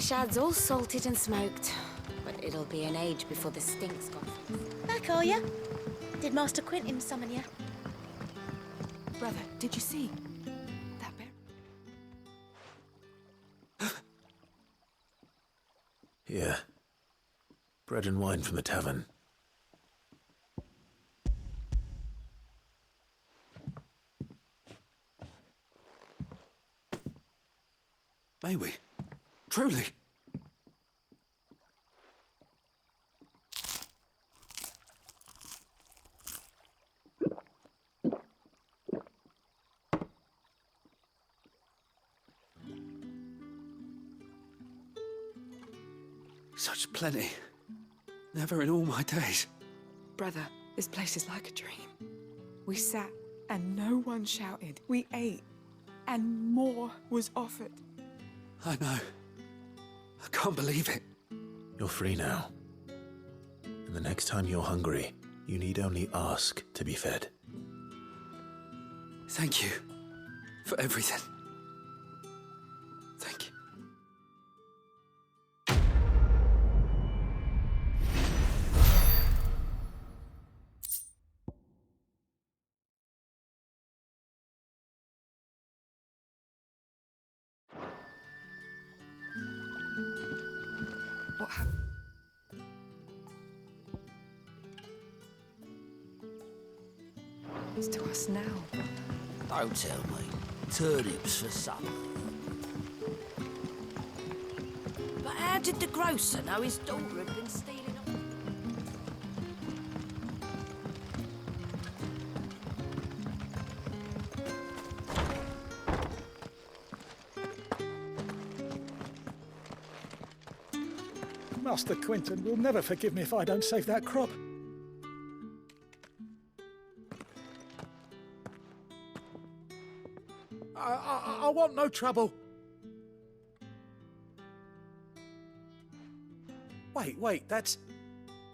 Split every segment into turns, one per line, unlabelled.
The shad's all salted and smoked, but it'll be an age before the stink's gone.
Back, are ya? Did Master Quentin summon ya?
Brother, did you see that bear?
Yeah. Bread and wine from the tavern.
May we? Truly? Such plenty. Never in all my days.
Brother, this place is like a dream. We sat and no one shouted. We ate and more was offered.
I know. I can't believe it.
You're free now. And the next time you're hungry, you need only ask to be fed.
Thank you for everything. Thank you.
What happened? It's to us now, brother.
Don't tell me. Turnips for supper. But how did the grocer know his daughter had been stealing them?
Master Quentin will never forgive me if I don't save that crop. I want no trouble. Wait, that's...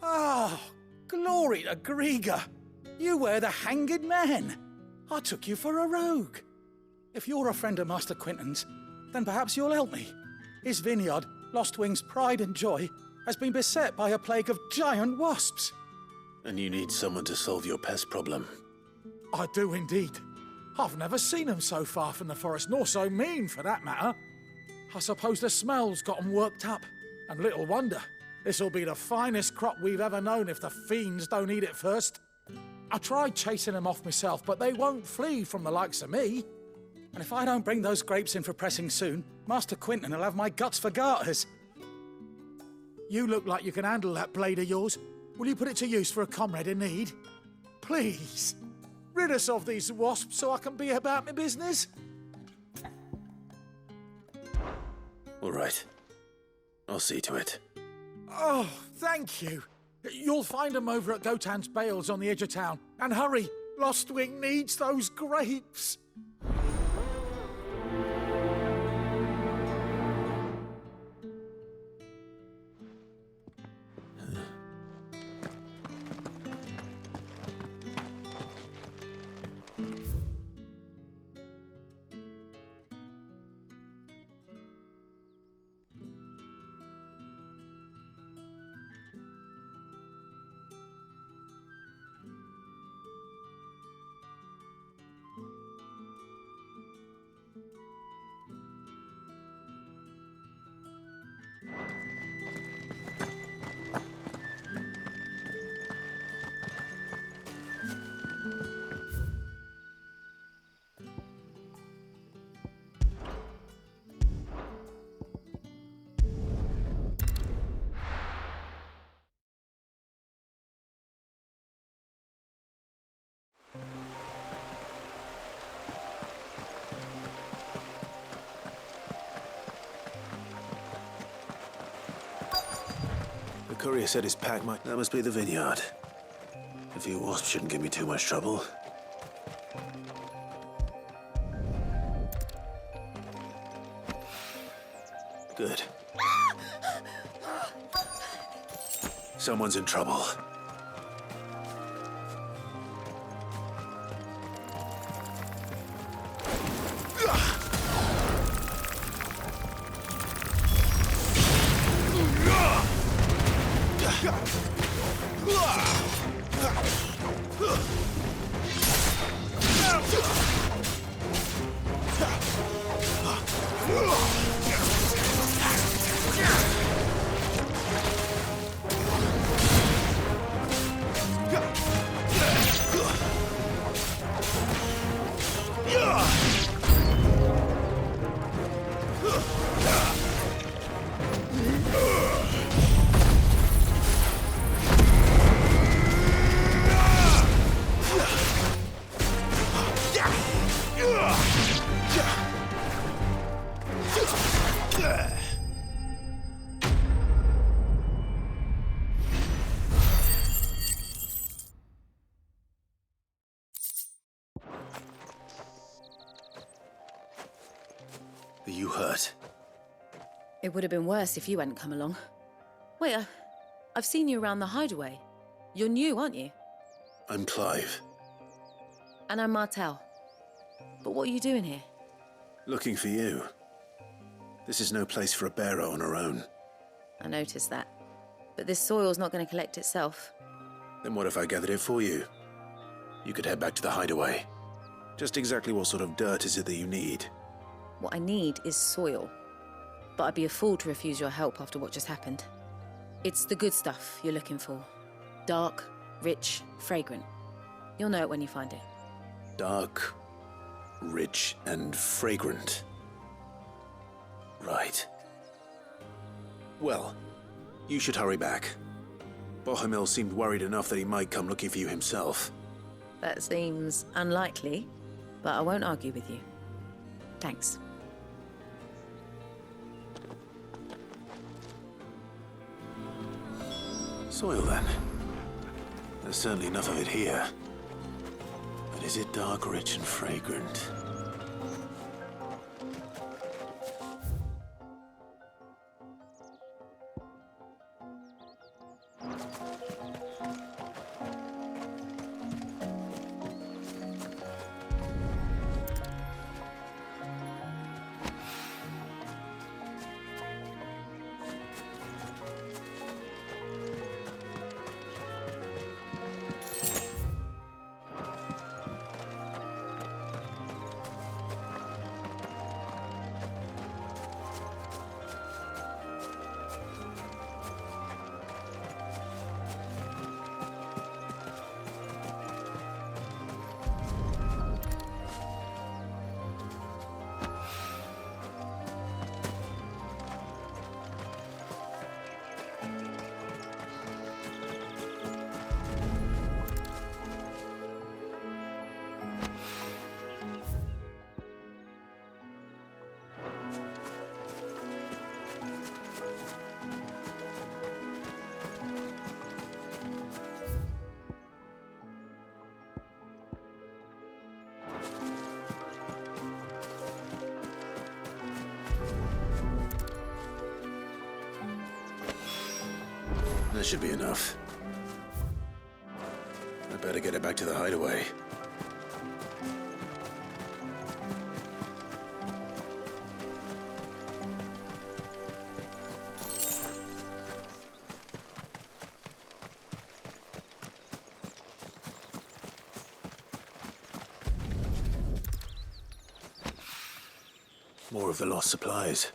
Oh, glory to Grieger. You were the hanged man. I took you for a rogue. If you're a friend of Master Quentin's, then perhaps you'll help me. His vineyard, Lostwing's pride and joy, has been beset by a plague of giant wasps.
And you need someone to solve your pest problem.
I do indeed. I've never seen them so far from the forest, nor so mean, for that matter. I suppose the smell's got 'em worked up. And little wonder. This'll be the finest crop we've ever known if the fiends don't eat it first. I tried chasing them off myself, but they won't flee from the likes of me. And if I don't bring those grapes in for pressing soon, Master Quentin will have my guts for garters. You look like you can handle that blade of yours. Will you put it to use for a comrade in need? Please. Rid us of these wasps so I can be about my business.
All right. I'll see to it.
Oh, thank you. You'll find them over at Gotan's Bales on the edge of town. And hurry, Lostwing needs those grapes.
The courier said his pack might... That must be the vineyard. A few wasps shouldn't give me too much trouble. Good. Someone's in trouble. Are you hurt?
It would have been worse if you hadn't come along. Wait, I've seen you around the hideaway. You're new, aren't you?
I'm Clive.
And I'm Martel. But what are you doing here?
Looking for you. This is no place for a bearer on her own.
I noticed that. But this soil's not going to collect itself.
Then what if I gathered it for you? You could head back to the hideaway. Just exactly what sort of dirt is it that you need?
What I need is soil. But I'd be a fool to refuse your help after what just happened. It's the good stuff you're looking for. Dark, rich, fragrant. You'll know it when you find it.
Dark, rich, and fragrant. Right. Well, you should hurry back. Bohemil seemed worried enough that he might come looking for you himself.
That seems unlikely, but I won't argue with you. Thanks.
Soil, then. There's certainly enough of it here. But is it dark, rich, and fragrant? That should be enough. I better get it back to the hideaway. More of the lost supplies.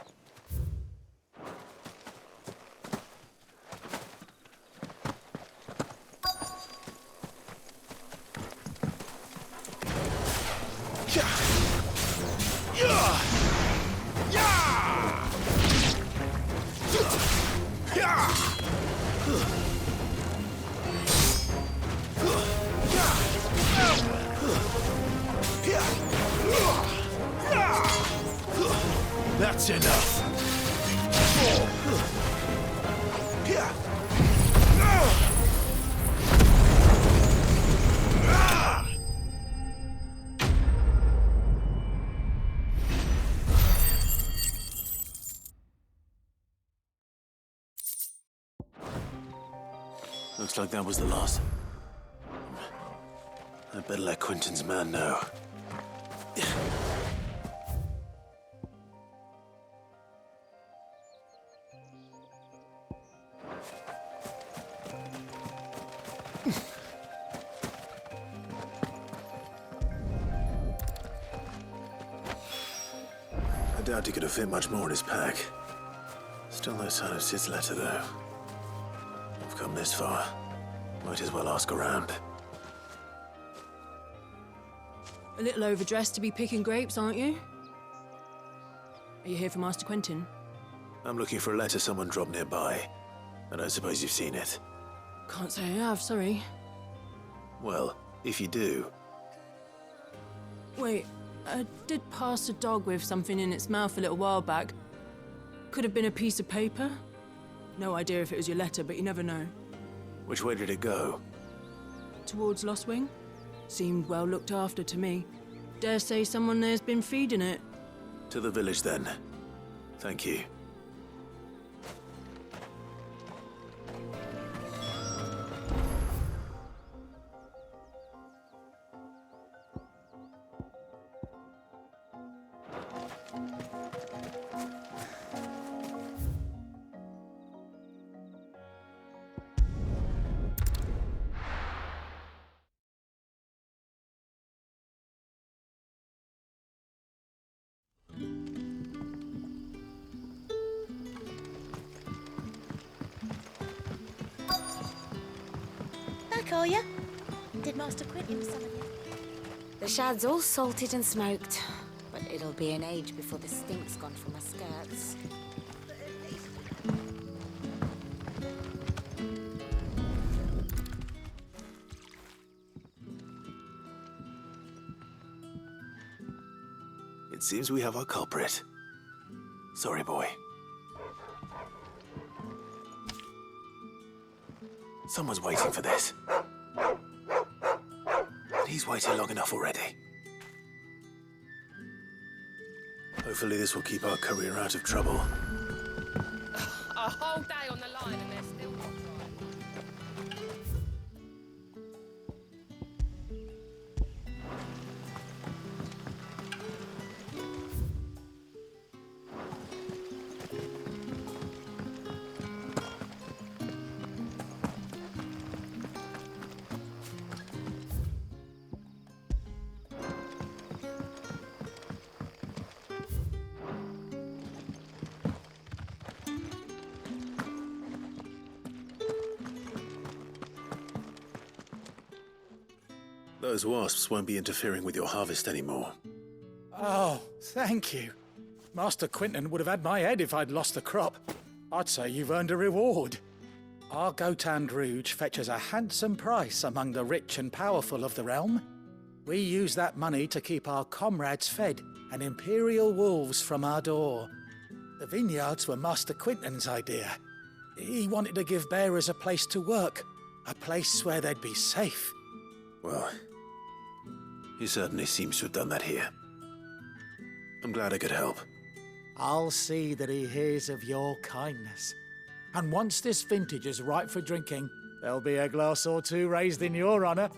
That's enough. Looks like that was the last. I better let Quentin's man know. I doubt he could have fit much more in his pack. Still no sign of Sid's letter, though. I've come this far. Might as well ask around.
A little overdressed to be picking grapes, aren't you? Are you here for Master Quentin?
I'm looking for a letter someone dropped nearby. I don't suppose you've seen it.
Can't say I have, sorry.
Well, if you do,
Wait, I did pass a dog with something in its mouth a little while back. Could have been a piece of paper. No idea if it was your letter, but you never know.
which way did it go?
Towards Lost Wing? Seemed well looked after to me. Dare say someone there's been feeding it.
To the village, then. Thank you.
Back, are you? Did Master Quentin summon you?
The shad's all salted and smoked, but it'll be an age before the stink's gone from my skirts.
It seems we have our culprit. Sorry, boy. Someone's waiting for this. And he's waited long enough already. Hopefully this will keep our career out of trouble.
A whole day on the line and they're still not trying.
Those wasps won't be interfering with your harvest anymore.
Oh, thank you. Master Quentin would have had my head if I'd lost the crop. I'd say you've earned a reward. Our Gotand Rouge fetches a handsome price among the rich and powerful of the realm. We use that money to keep our comrades fed and imperial wolves from our door. The vineyards were Master Quentin's idea. He wanted to give bearers a place to work, a place where they'd be safe.
Well, he certainly seems to have done that here. I'm glad I could help.
I'll see that he hears of your kindness. And once this vintage is ripe for drinking, there'll be a glass or two raised in your honour.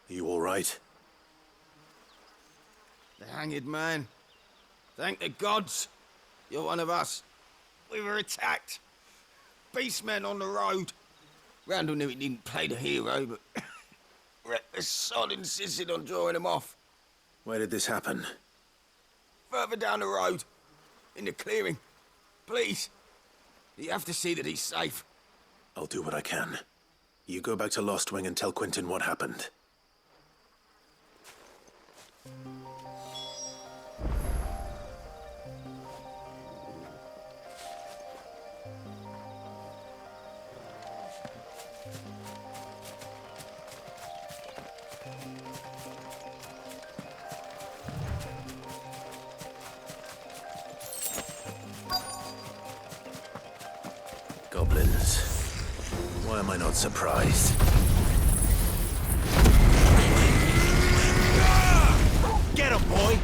You all right?
The hanged man. Thank the gods. You're one of us. We were attacked. Beastmen on the road. Randall knew he didn't play the hero, but the sod insisted on drawing him off.
Where did this happen?
Further down the road. In the clearing. Please. You have to see that he's safe.
I'll do what I can. You go back to Lost Wing and tell Quentin what happened. Goblins. Why am I not surprised?
Get him, boy!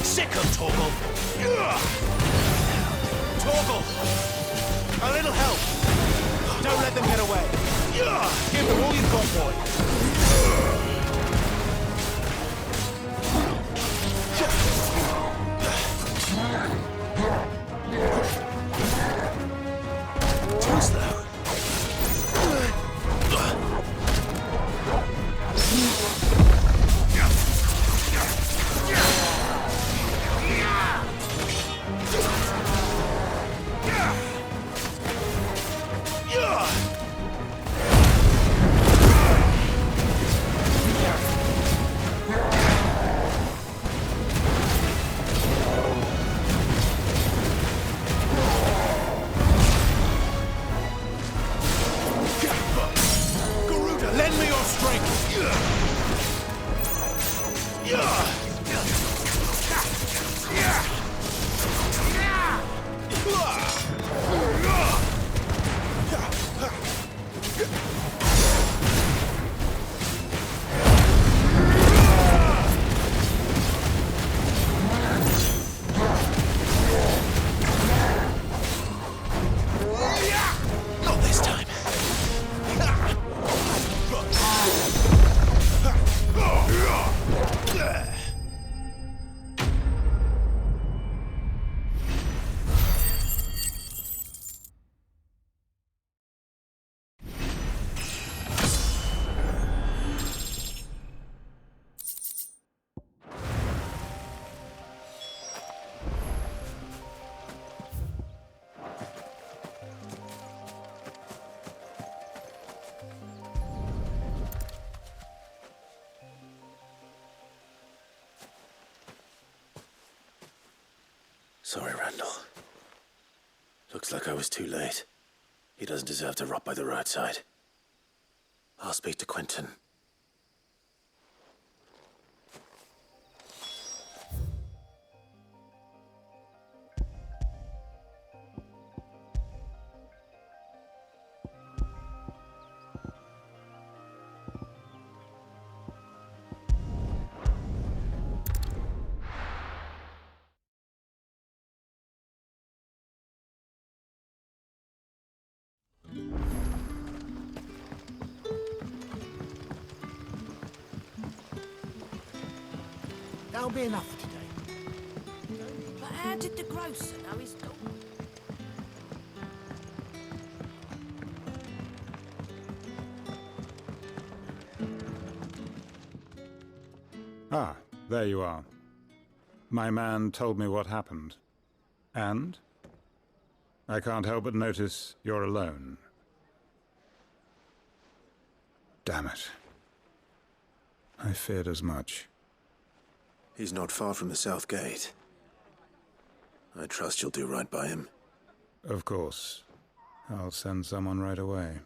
Sick of Torgal! Torgal! A little help! Don't let them get away! Give them all you've got, boy! Too slow. Garuda, lend me your strength! Not this time.
Sorry, Randall. Looks like I was too late. He doesn't deserve to rot by the roadside. I'll speak to Quentin.
That'll be enough today.
But how did the grocer know his dog?
Ah, there you are. My man told me what happened. And? I can't help but notice you're alone. Damn it. I feared as much.
He's not far from the South Gate. I trust you'll do right by him.
Of course. I'll send someone right away.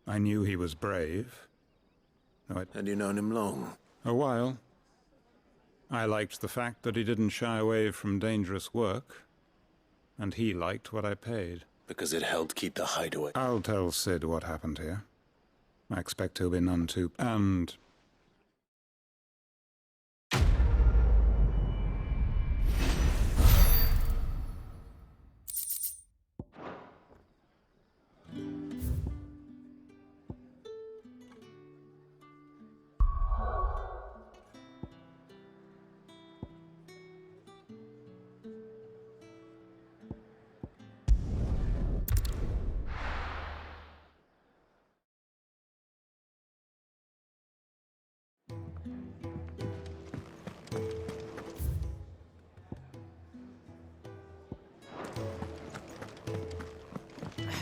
I knew he was brave.
And you known him long?
A while. I liked the fact that he didn't shy away from dangerous work. And he liked what I paid.
Because it helped keep the hideaway.
I'll tell Sid what happened here. I expect he'll be none too... And...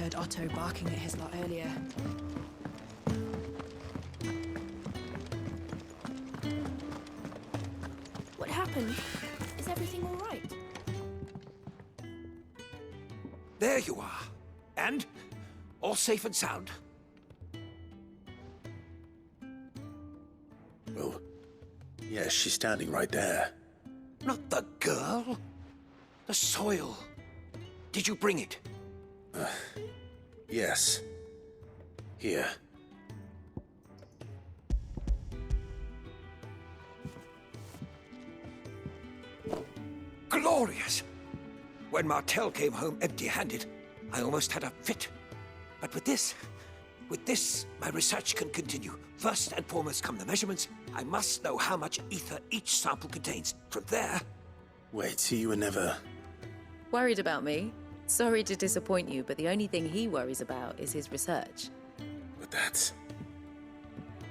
heard Otto barking at his lot earlier. What happened? Is everything all right?
There you are. And all safe and sound.
Well, yes, she's standing right there.
Not the girl. The soil. Did you bring it?
Yes. Here.
Glorious! When Martel came home empty-handed, I almost had a fit. But with this, my research can continue. First and foremost come the measurements. I must know how much ether each sample contains. From there...
Wait, so you were never...
Worried about me? Sorry to disappoint you, but the only thing he worries about is his research.
But that's...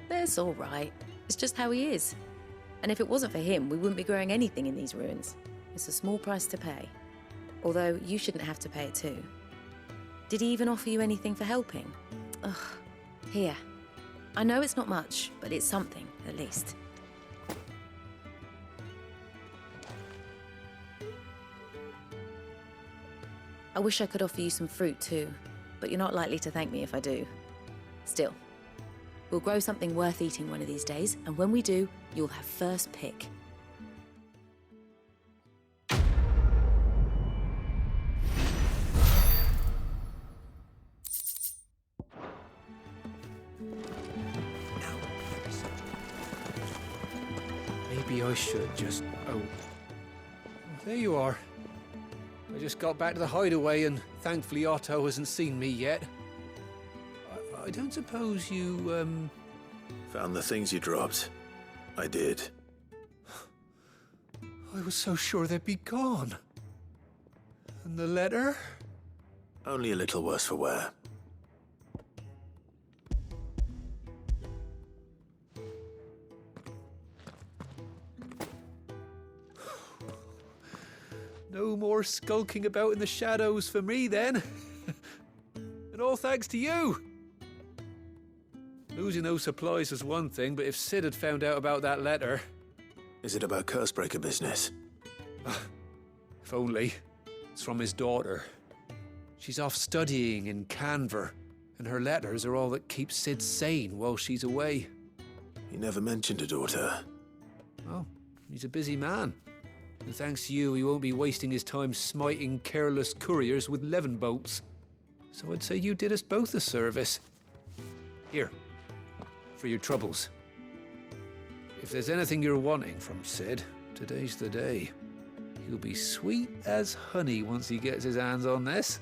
That's all right. It's just how he is. And if it wasn't for him, we wouldn't be growing anything in these ruins. It's a small price to pay. Although, you shouldn't have to pay it too. Did he even offer you anything for helping? Ugh. Here. I know it's not much, but it's something, at least. I wish I could offer you some fruit too, but you're not likely to thank me if I do. Still, we'll grow something worth eating one of these days, and when we do, you'll have first pick.
Maybe I should just... Oh. There you are. I just got back to the hideaway and thankfully Otto hasn't seen me yet. I don't suppose you,
Found the things you dropped. I did.
I was so sure they'd be gone. And the letter?
Only a little worse for wear.
No more skulking about in the shadows for me, then. And all thanks to you. Losing those supplies was one thing, but if Sid had found out about that letter...
Is it about Cursebreaker business?
If only. It's from his daughter. She's off studying in Canver, and her letters are all that keeps Sid sane while she's away.
He never mentioned a daughter.
Oh, he's a busy man. And thanks to you, he won't be wasting his time smiting careless couriers with levin bolts. So I'd say you did us both a service. Here, for your troubles. If there's anything you're wanting from Sid, today's the day. He'll be sweet as honey once he gets his hands on this.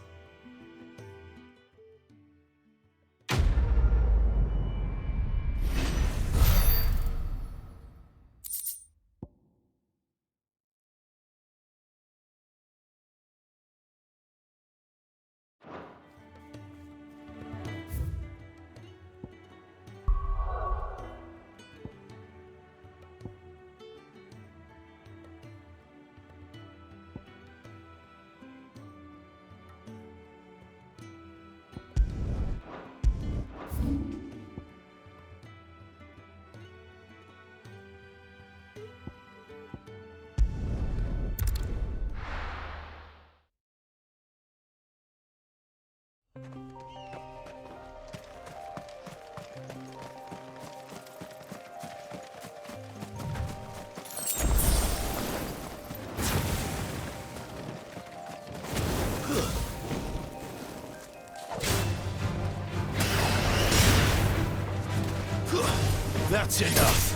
That's enough.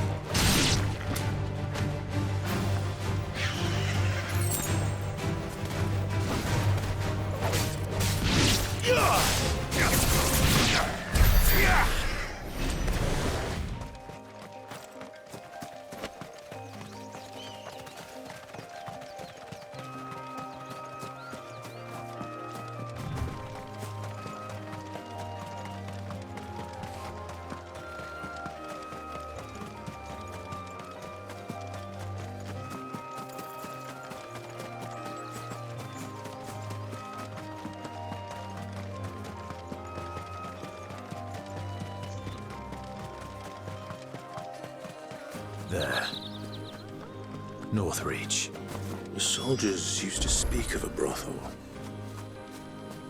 There. Northreach. The soldiers used to speak of a brothel.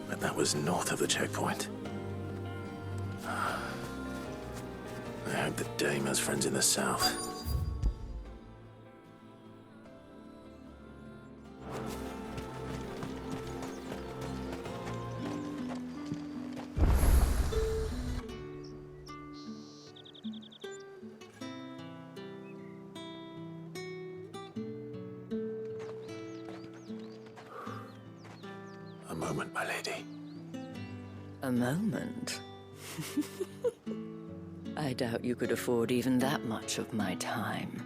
But that was north of the checkpoint. I hope the dame has friends in the south. A moment, my lady.
A moment? I doubt you could afford even that much of my time.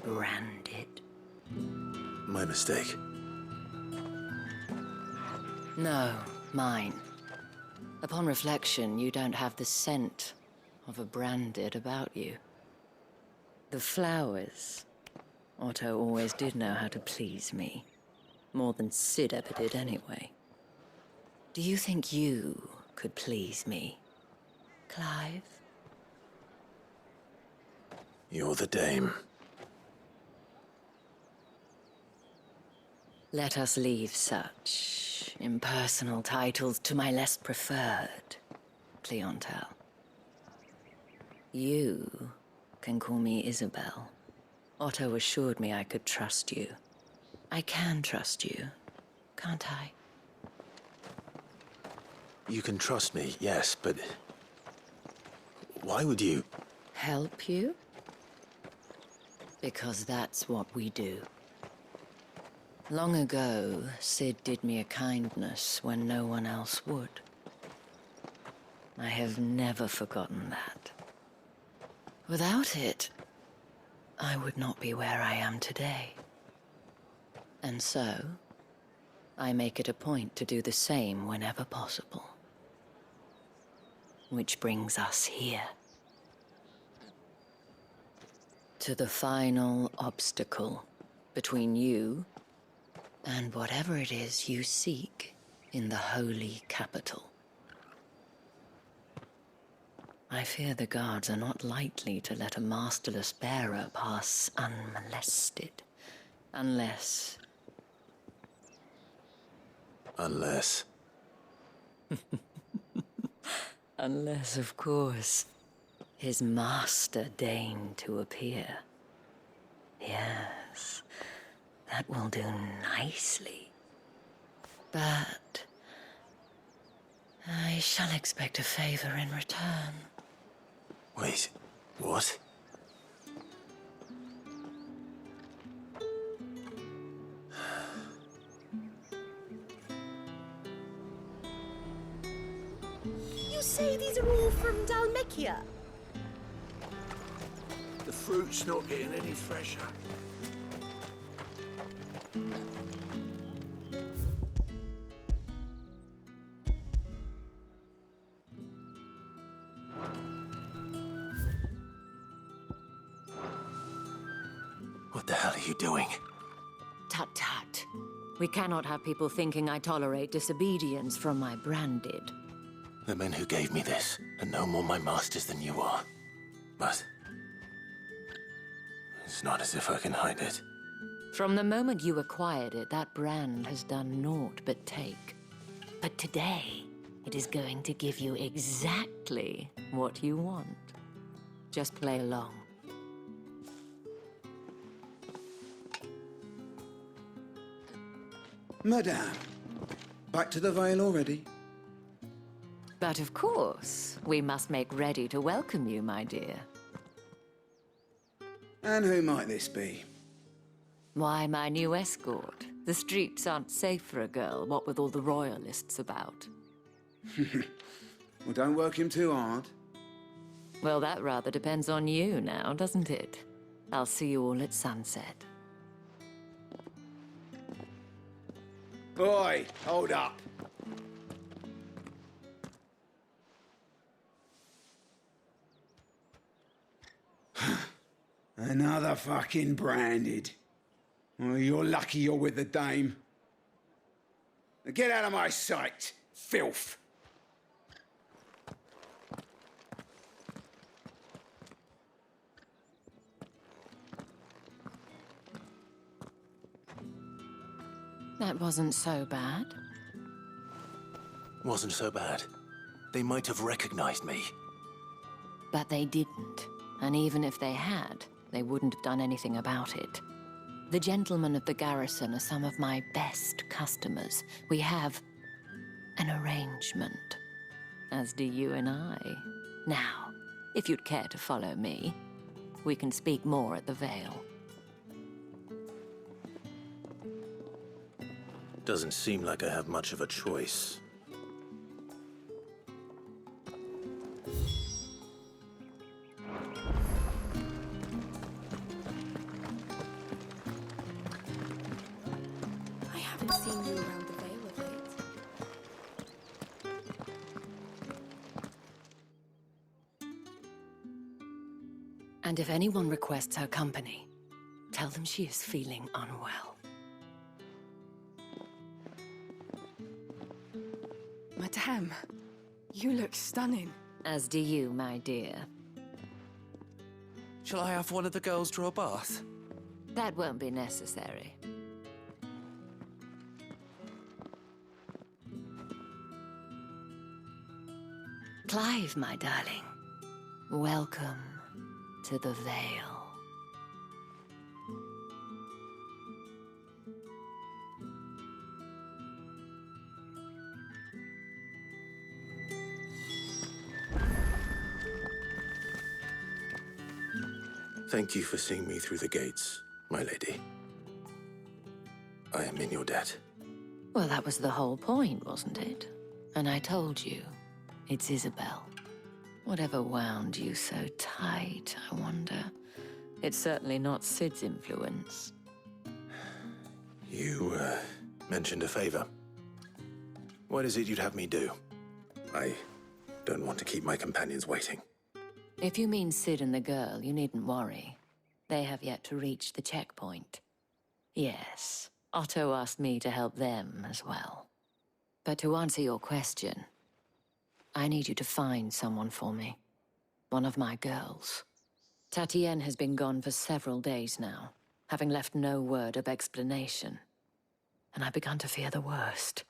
Branded.
My mistake.
No, mine. Upon reflection, you don't have the scent of a branded about you. The flowers. Otto always did know how to please me. More than Sid ever did anyway. Do you think you could please me, Clive?
You're the dame.
Let us leave such impersonal titles to my less preferred clientele. You can call me Isabel. Otto assured me I could trust you. I can trust you, can't I?
You can trust me, yes, but... why would you...
Help you? Because that's what we do. Long ago, Sid did me a kindness when no one else would. I have never forgotten that. Without it, I would not be where I am today. And so, I make it a point to do the same whenever possible. Which brings us here. To the final obstacle between you and whatever it is you seek in the holy capital. I fear the guards are not likely to let a masterless bearer pass unmolested, unless...
Unless...
Unless, of course, his master deigned to appear. Yes, that will do nicely. But I shall expect a favor in return.
Wait, what?
You say these are all from Dalmekia?
The fruit's not getting any fresher.
What the hell are you doing?
Tut-tut. We cannot have people thinking I tolerate disobedience from my branded.
The men who gave me this are no more my masters than you are. But... it's not as if I can hide it.
From the moment you acquired it, that brand has done naught but take. But today, it is going to give you exactly what you want. Just play along.
Madame, back to the Vale already?
But of course, we must make ready to welcome you, my dear.
And who might this be?
Why, my new escort. The streets aren't safe for a girl, what with all the royalists about.
Well, don't work him too hard.
Well, that rather depends on you now, doesn't it? I'll see you all at sunset.
Boy, hold up. Another fucking branded. Well, you're lucky you're with the dame. Now get out of my sight, filth.
That wasn't so bad.
Wasn't so bad. They might have recognized me.
But they didn't. And even if they had, they wouldn't have done anything about it. The gentlemen of the garrison are some of my best customers. We have an arrangement, as do you and I. Now, if you'd care to follow me, we can speak more at the Vale.
Doesn't seem like I have much of a choice.
I haven't seen you around the Vale of late.
And if anyone requests her company, tell them she is feeling unwell.
Madame, you look stunning.
As do you, my dear.
Shall I have one of the girls draw a bath?
That won't be necessary. Clive, my darling. Welcome to the Vale.
Thank you for seeing me through the gates, my lady. I am in your debt.
Well, that was the whole point, wasn't it? And I told you, it's Isabel. Whatever wound you so tight, I wonder. It's certainly not Sid's influence.
You, mentioned a favor. What is it you'd have me do? I don't want to keep my companions waiting.
If you mean Sid and the girl, you needn't worry. They have yet to reach the checkpoint. Yes, Otto asked me to help them as well. But to answer your question, I need you to find someone for me. One of my girls. Tatienne has been gone for several days now, having left no word of explanation. And I've begun to fear the worst.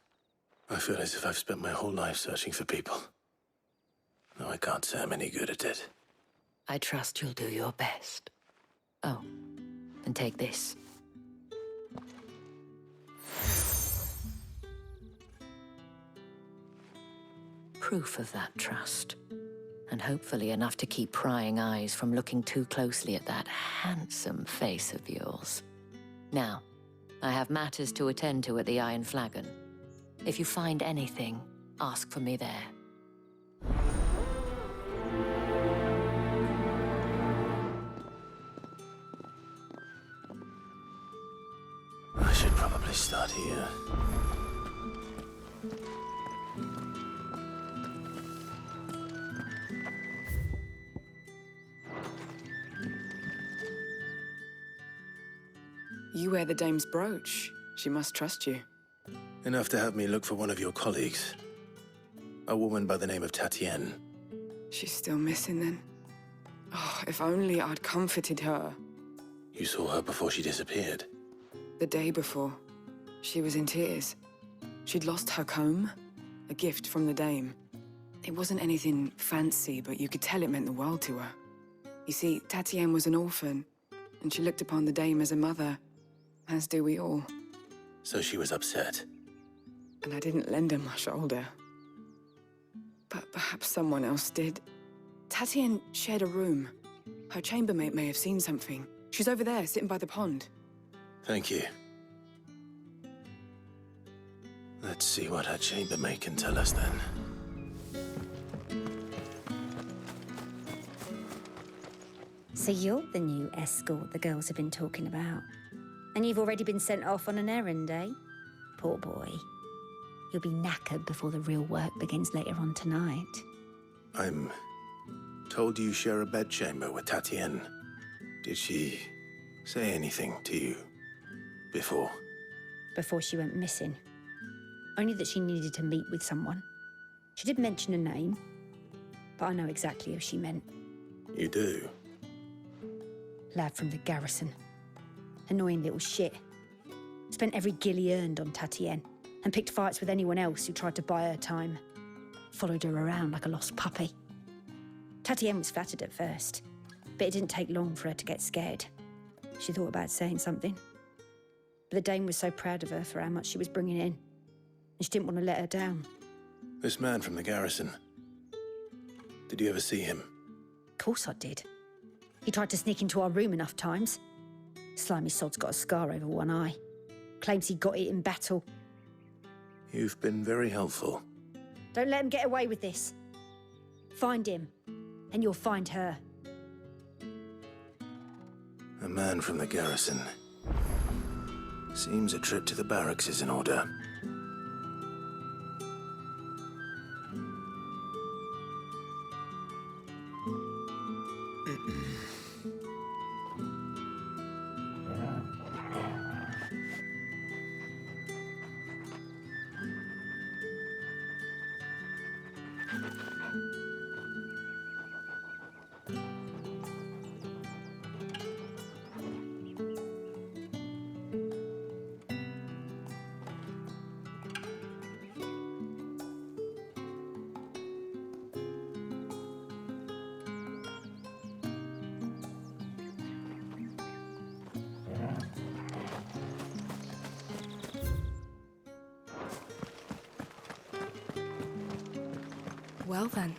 I feel as if I've spent my whole life searching for people. Though I can't say I'm any good at it.
I trust you'll do your best. Oh, and take this. Proof of that trust. And hopefully enough to keep prying eyes from looking too closely at that handsome face of yours. Now, I have matters to attend to at the Iron Flagon. If you find anything, ask for me there.
I should probably start here.
You wear the dame's brooch. She must trust you.
Enough to have me look for one of your colleagues. A woman by the name of Tatienne.
She's still missing then. Oh, if only I'd comforted her.
You saw her before she disappeared.
The day before, she was in tears. She'd lost her comb, a gift from the dame. It wasn't anything fancy, but you could tell it meant the world to her. You see, Tatienne was an orphan, and she looked upon the dame as a mother, as do we all.
So she was upset.
And I didn't lend her my shoulder. But perhaps someone else did. Tatienne shared a room. Her chambermaid may have seen something. She's over there, sitting by the pond.
Thank you. Let's see what her chambermaid can tell us then.
So you're the new escort the girls have been talking about. And you've already been sent off on an errand, eh? Poor boy. You'll be knackered before the real work begins later on tonight.
I'm told you share a bedchamber with Tatienne. Did she say anything to you before?
Before she went missing. Only that she needed to meet with someone. She did mention a name, but I know exactly who she meant.
You do?
Lad from the garrison. Annoying little shit. Spent every guil he earned on Tatienne and picked fights with anyone else who tried to buy her time. Followed her around like a lost puppy. Tatienne was flattered at first, but it didn't take long for her to get scared. She thought about saying something. But the Dame was so proud of her for how much she was bringing in, and she didn't want to let her down.
This man from the garrison. Did you ever see him?
Of course I did. He tried to sneak into our room enough times. Slimy sod's got a scar over one eye. Claims he got it in battle.
You've been very helpful.
Don't let him get away with this. Find him, and you'll find her.
A man from the garrison. Seems a trip to the barracks is in order.
Well then,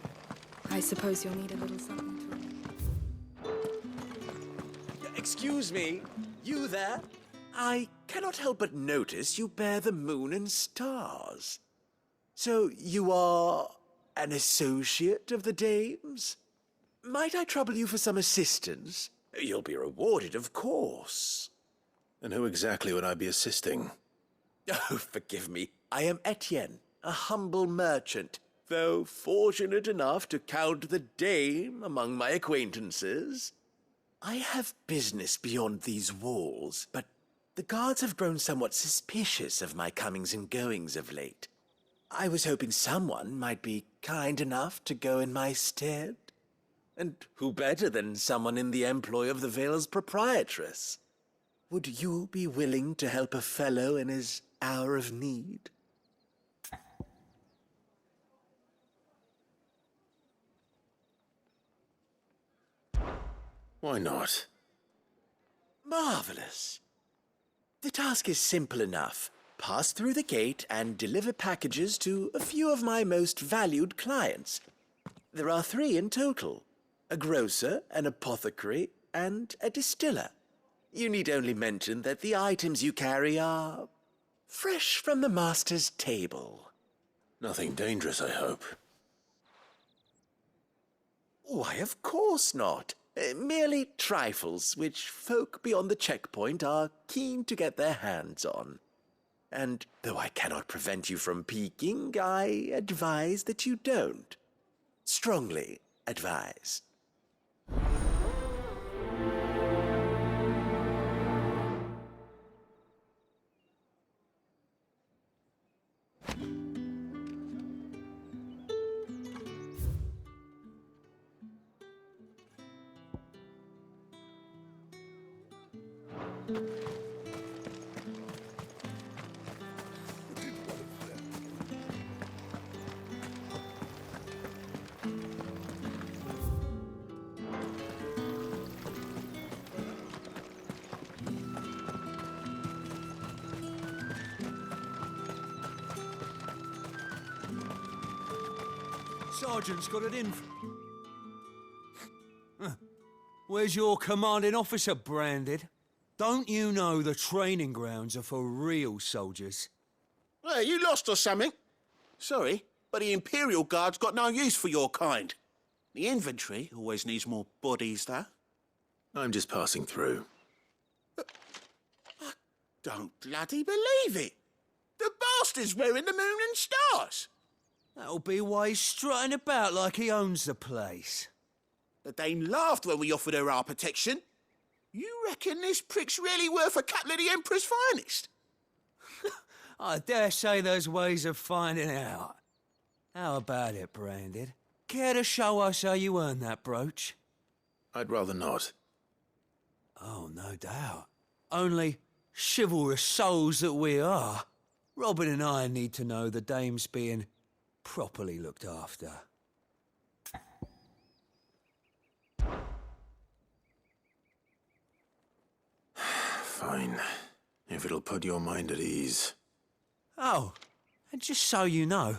I suppose you'll need a little something to...
Excuse me, you there? I cannot help but notice you bear the moon and stars. So you are an associate of the Dame's? Might I trouble you for some assistance? You'll be rewarded, of course.
And who exactly would I be assisting?
Oh, forgive me. I am Etienne, a humble merchant, though fortunate enough to count the Dame among my acquaintances. I have business beyond these walls, but the guards have grown somewhat suspicious of my comings and goings of late. I was hoping someone might be kind enough to go in my stead. And who better than someone in the employ of the Vale's proprietress? Would you be willing to help a fellow in his hour of need?
Why not?
Marvelous. The task is simple enough. Pass through the gate and deliver packages to a few of my most valued clients. There are 3 in total. A grocer, an apothecary, and a distiller. You need only mention that the items you carry are fresh from the master's table.
Nothing dangerous, I hope.
Why, of course not. Merely trifles which folk beyond the checkpoint are keen to get their hands on. And though I cannot prevent you from peeking, I advise that you don't. Strongly advise.
Sergeant's got it in. Where's your commanding officer branded? Don't you know the training grounds are for real soldiers?
Hey, you lost or something? Sorry, but the Imperial Guard's got no use for your kind. The infantry always needs more bodies, though.
I'm just passing through.
I don't bloody believe it. The bastard's wearing the moon and stars.
That'll be why he's strutting about like he owns the place.
The Dame laughed when we offered her our protection. You reckon this prick's really worth a couple of the Emperor's finest?
I dare say there's ways of finding out. How about it, Branded? Care to show us how you earned that brooch?
I'd rather not.
Oh, no doubt. Only, Chivalrous souls that we are, Robin and I need to know the dame's being properly looked after.
Fine. If it'll put your mind at ease.
Oh, and just so you know,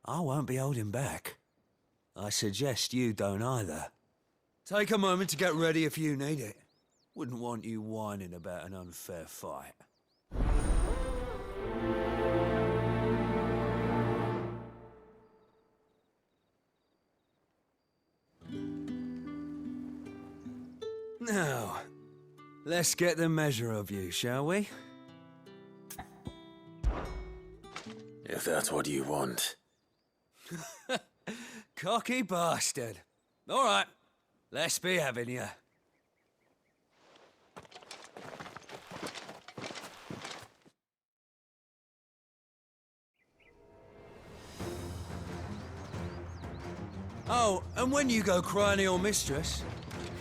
I won't be holding back. I suggest you don't either. Take a moment to get ready if you need it. Wouldn't want you whining about an unfair fight. Now, let's get the measure of you, shall we?
If that's what you want.
Cocky bastard. All right, let's be having you. Oh, and when you go crying to your mistress,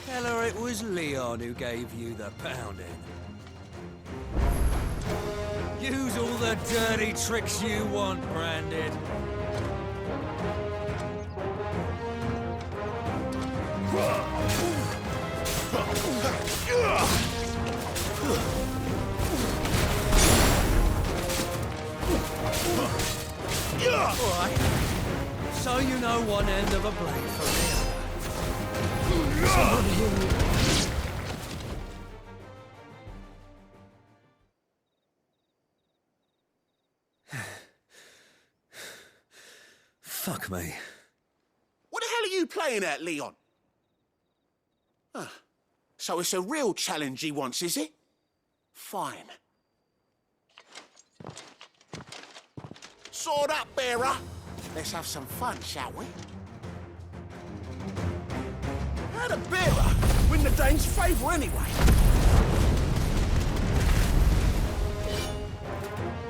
tell her it was Leon who gave you the pounding. Use all the dirty tricks you want, Branded. All right. So you know one end of a blade from the other. Fuck me.
What the hell are you playing at, Leon? Ah, so it's a real challenge he wants, is it? Fine. Sword up, bearer. Let's have some fun, shall we? How'd a bearer win the dame's favour anyway?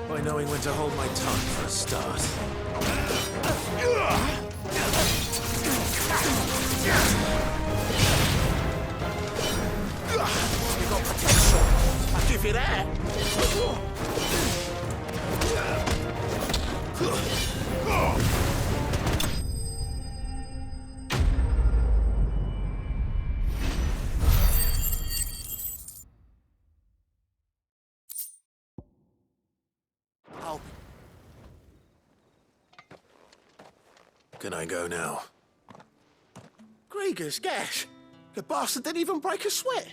By knowing when to hold my tongue for a start.
You got potential. I'll give you that.
Can I go now?
Grieger's gas. The bastard didn't even break a sweat.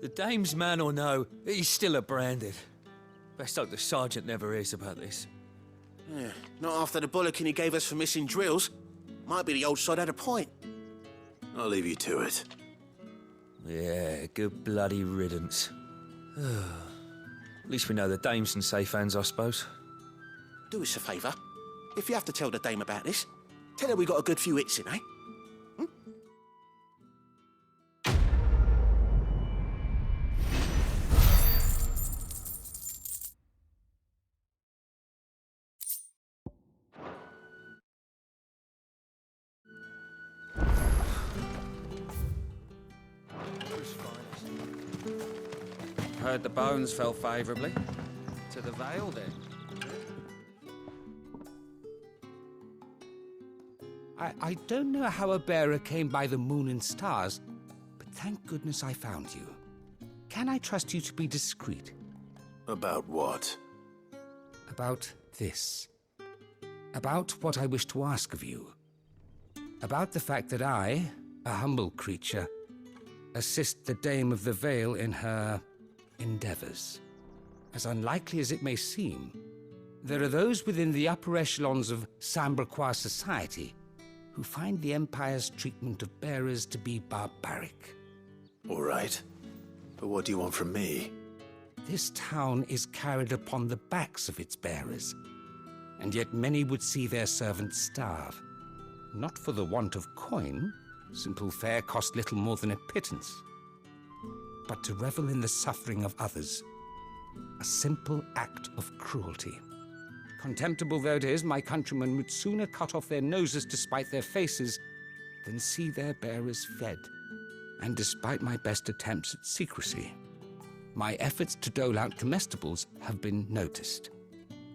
The dame's man or no, he's still a Branded. Best hope the sergeant never hears about this.
Yeah, not after the bullocking he gave us for missing drills. Might be the old sod had a point.
I'll leave you to it.
Yeah, good bloody riddance. At least we know the dame's in safe hands, I suppose.
Do us a favour. If you have to tell the dame about this, tell her we got a good few hits in, eh?
Heard the bones fell favourably. To the Vale, then.
I don't know how a bearer came by the moon and stars, but thank goodness I found you. Can I trust you to be discreet?
About what?
About this. About what I wish to ask of you. About the fact that I, a humble creature, assist the Dame of the Vale in her endeavors. As unlikely as it may seem, there are those within the upper echelons of Samberquois society who find the Empire's treatment of bearers to be barbaric.
All right. But what do you want from me?
This town is carried upon the backs of its bearers, and yet many would see their servants starve. Not for the want of coin, simple fare cost little more than a pittance, but to revel in the suffering of others, a simple act of cruelty. Contemptible though it is, my countrymen would sooner cut off their noses to spite their faces than see their bearers fed. And despite my best attempts at secrecy, my efforts to dole out comestibles have been noticed.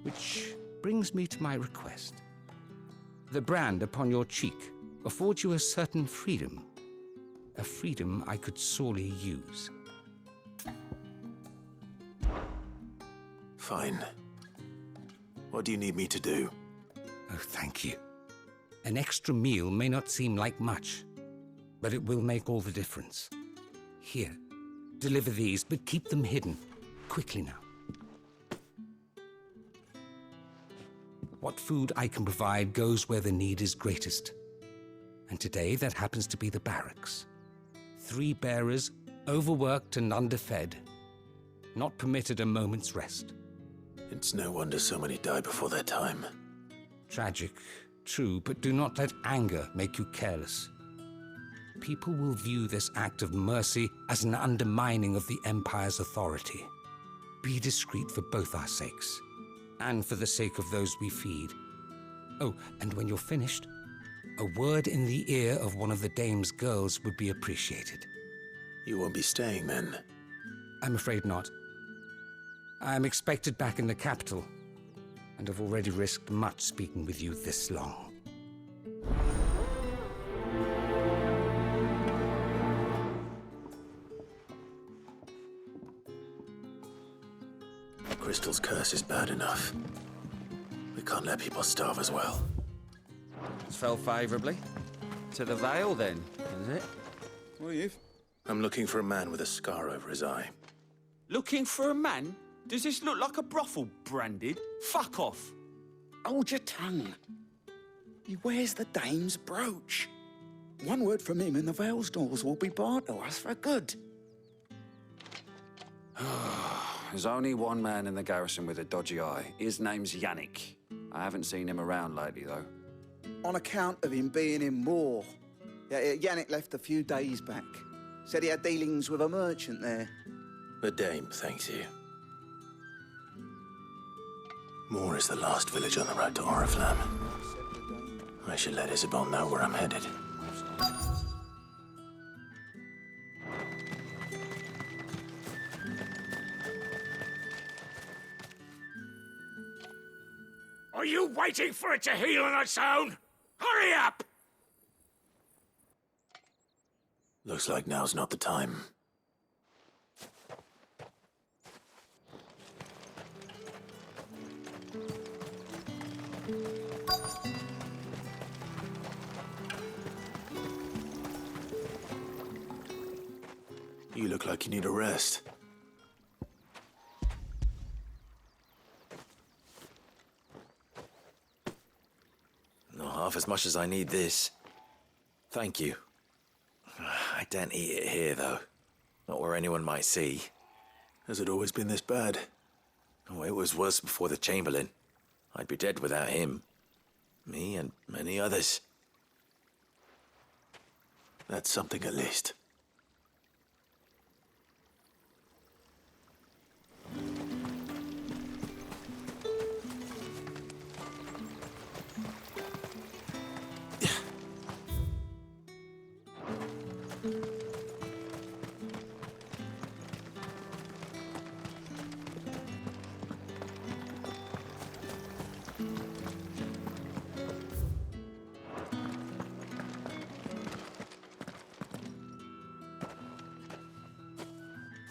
Which brings me to my request. The brand upon your cheek affords you a certain freedom. A freedom I could sorely use.
Fine. What do you need me to do?
Oh, thank you. An extra meal may not seem like much, but it will make all the difference. Here, deliver these, but keep them hidden. Quickly now. What food I can provide goes where the need is greatest. And today, that happens to be the barracks. 3 bearers, overworked and underfed, not permitted a moment's rest.
It's no wonder so many die before their time.
Tragic, true, but do not let anger make you careless. People will view this act of mercy as an undermining of the Empire's authority. Be discreet for both our sakes, and for the sake of those we feed. Oh, and when you're finished, a word in the ear of one of the dame's girls would be appreciated.
You won't be staying then?
I'm afraid not. I am expected back in the capital, and have already risked much speaking with you this long.
Crystal's curse is bad enough. We can't let people starve as well.
It's fell favourably. To the Vale, then, is it?
Well, you?
I'm looking for a man with a scar over his eye.
Looking for a man? Does this look like a brothel, Branded? Fuck off.
Hold your tongue. He wears the dame's brooch. One word from him and the Vale's doors will be barred to us for good.
There's only one man in the garrison with a dodgy eye. His name's Yannick. I haven't seen him around lately, though.
On account of him being in Moor. Yeah, Yannick left a few days back. Said he had dealings with a merchant there.
The dame thanks you. Moor is the last village on the road to Oriflamme. I should let Isabel know where I'm headed.
Are you waiting for it to heal on its own? Hurry up!
Looks like now's not the time. You look like you need a rest.
Not half as much as I need this. Thank you. I daren't eat it here, though. Not where anyone might see.
Has it always been this bad?
Oh, it was worse before the Chamberlain. I'd be dead without him. Me and many others.
That's something at least.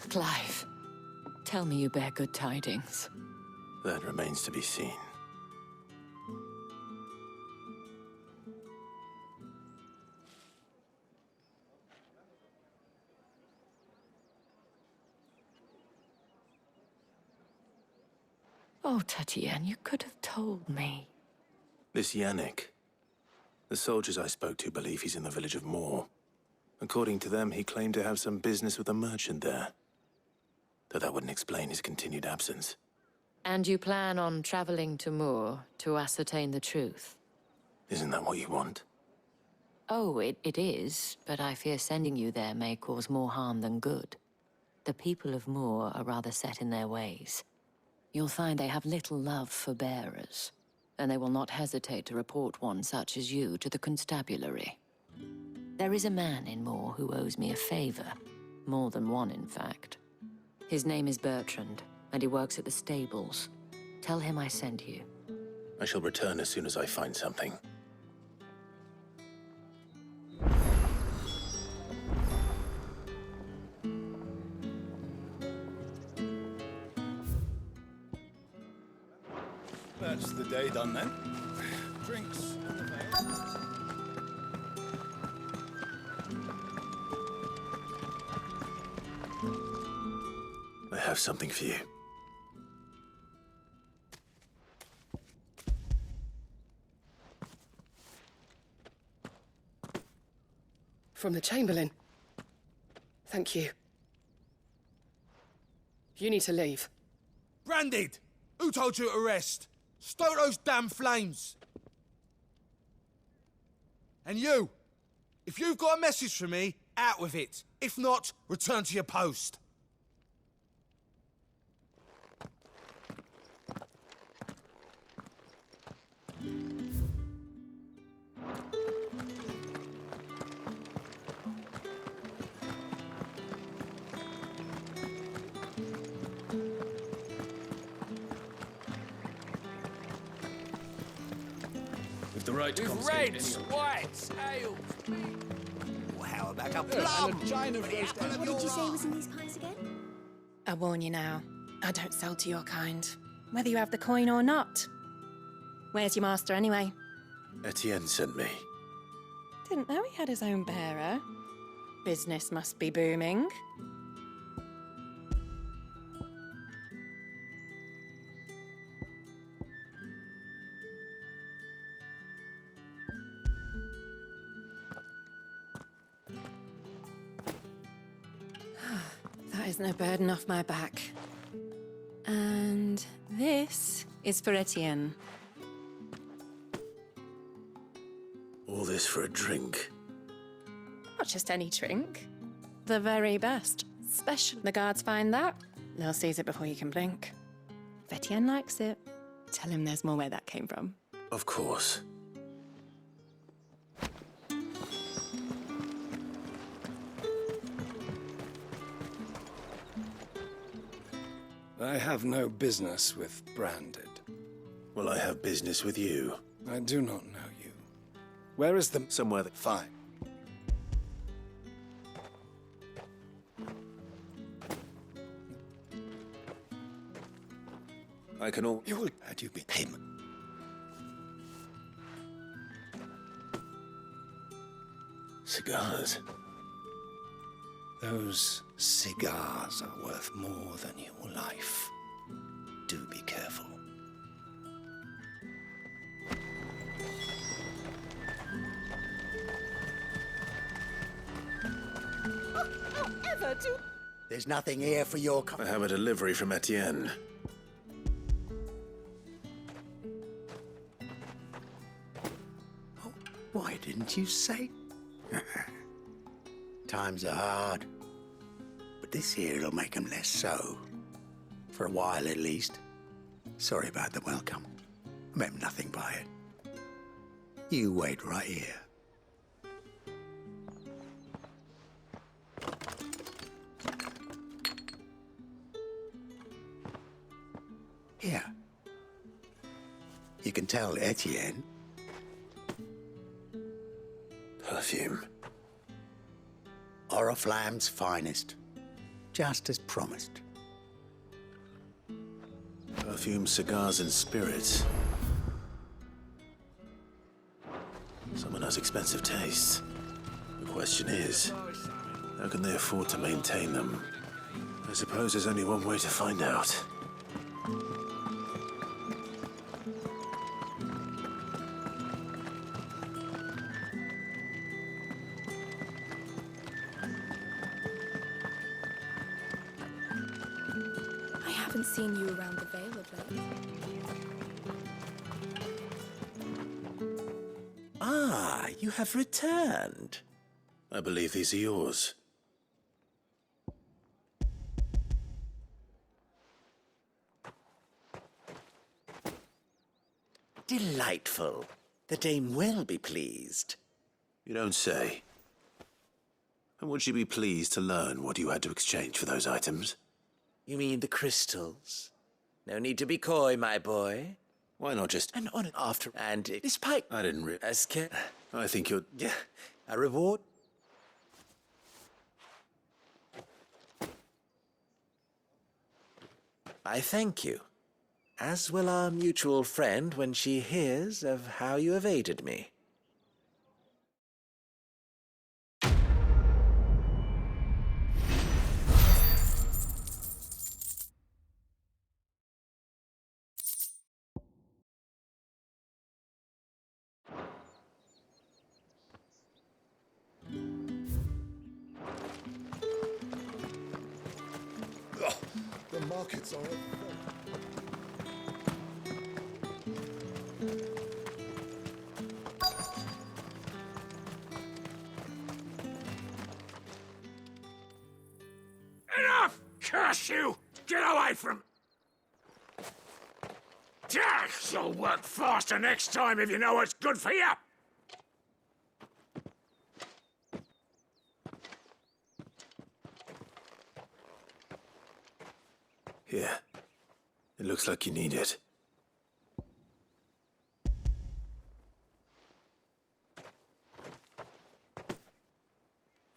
Clive, tell me you bear good tidings.
That remains to be seen.
Oh, Tatienne, you could have told me.
This Yannick. The soldiers I spoke to believe he's in the village of Moor. According to them, he claimed to have some business with a merchant there. Though that wouldn't explain his continued absence.
And you plan on traveling to Moor to ascertain the truth?
Isn't that what you want?
Oh, it is, but I fear sending you there may cause more harm than good. The people of Moor are rather set in their ways. You'll find they have little love for bearers, and they will not hesitate to report one such as you to the constabulary. There is a man in Moor who owes me a favor, more than one in fact. His name is Bertrand, and he works at the stables. Tell him I sent you.
I shall return as soon as I find something.
That's the day done then. Drinks in the vale.
I have something for you.
From the Chamberlain. Thank you. You need to leave.
Branded! Who told you to rest? Stoke those damn flames! And you! If you've got a message for me, out with it. If not, return to your post.
With the right
With reds, whites, ale.
Well, how about a
and
plum?
a china for those days.
What did you say was in these pies again? I warn you now, I don't sell to your kind, whether you have the coin or not. Where's your master anyway?
Etienne sent me.
Didn't know he had his own bearer. Business must be booming. That is no burden off my back. And this is for Etienne.
All this for a drink.
Not just any drink. The very best. Special. The guards find that, they'll seize it before you can blink. If Etienne likes it, tell him there's more where that came from.
Of course.
I have no business with Branded.
Well, I have business with you.
I do not know you. Where is the...
Somewhere that...
Fine.
I can all...
You will... Had you been him?
Cigars.
Those cigars are worth more than your life. Do be careful.
Ever do? There's nothing here for your...
I have a delivery from Etienne.
Why didn't you say? Times are hard. But this here'll make 'em less so. For a while, at least. Sorry about the welcome. I meant nothing by it. You wait right here. Here. You can tell Etienne.
Perfume.
Oriflamme's finest. Just as promised.
Perfume, cigars, and spirits. Someone has expensive tastes. The question is, how can they afford to maintain them? I suppose there's only one way to find out.
I haven't seen you around the Vale of late.
Ah, you have returned.
I believe these are yours.
Delightful. The dame will be pleased.
You don't say. And would she be pleased to learn what you had to exchange for those items?
You mean the crystals? No need to be coy, my boy.
Why not just
And on it after. And this pike.
I didn't re-
As ca-
I think you're...
Yeah. A reward? I thank you. As will our mutual friend when she hears of how you have aided me.
The markets are...
Enough! Curse you! Get away from... You'll work faster next time if you know what's good for you!
Here. It looks like you need it.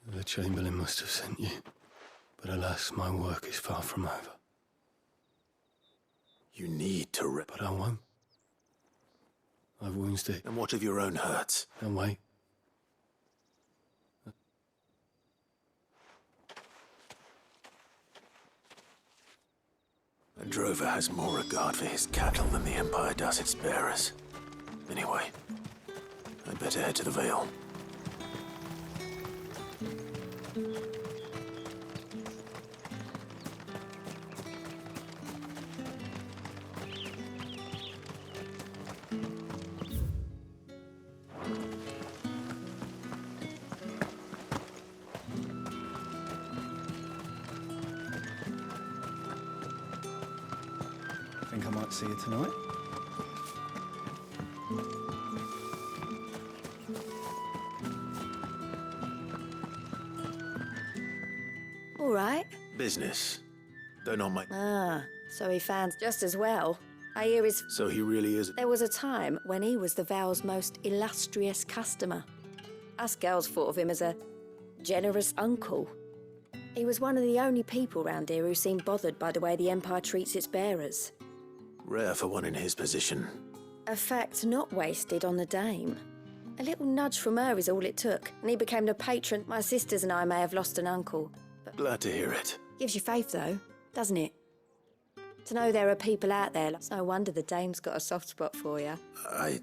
The Chamberlain must have sent you. But alas, my work is far from over. You need to rip. But I won't. I've wounds to... And what of your own hurts? And wait. A drover has more regard for his cattle than the Empire does its bearers. Anyway, I'd better head to the Vale.
Think I might see you tonight?
All right.
Business. Though not my...
Ah, so he found just as well. I hear his...
So he really is...
There was a time when he was the Vale's most illustrious customer. Us girls thought of him as a generous uncle. He was one of the only people round here who seemed bothered by the way the Empire treats its bearers.
Rare for one in his position.
A fact not wasted on the dame. A little nudge from her is all it took, and he became the patron. My sisters and I may have lost an uncle. But
Glad to hear it.
gives you faith, though, doesn't it? To know there are people out there. It's no wonder the dame's got a soft spot for you.
I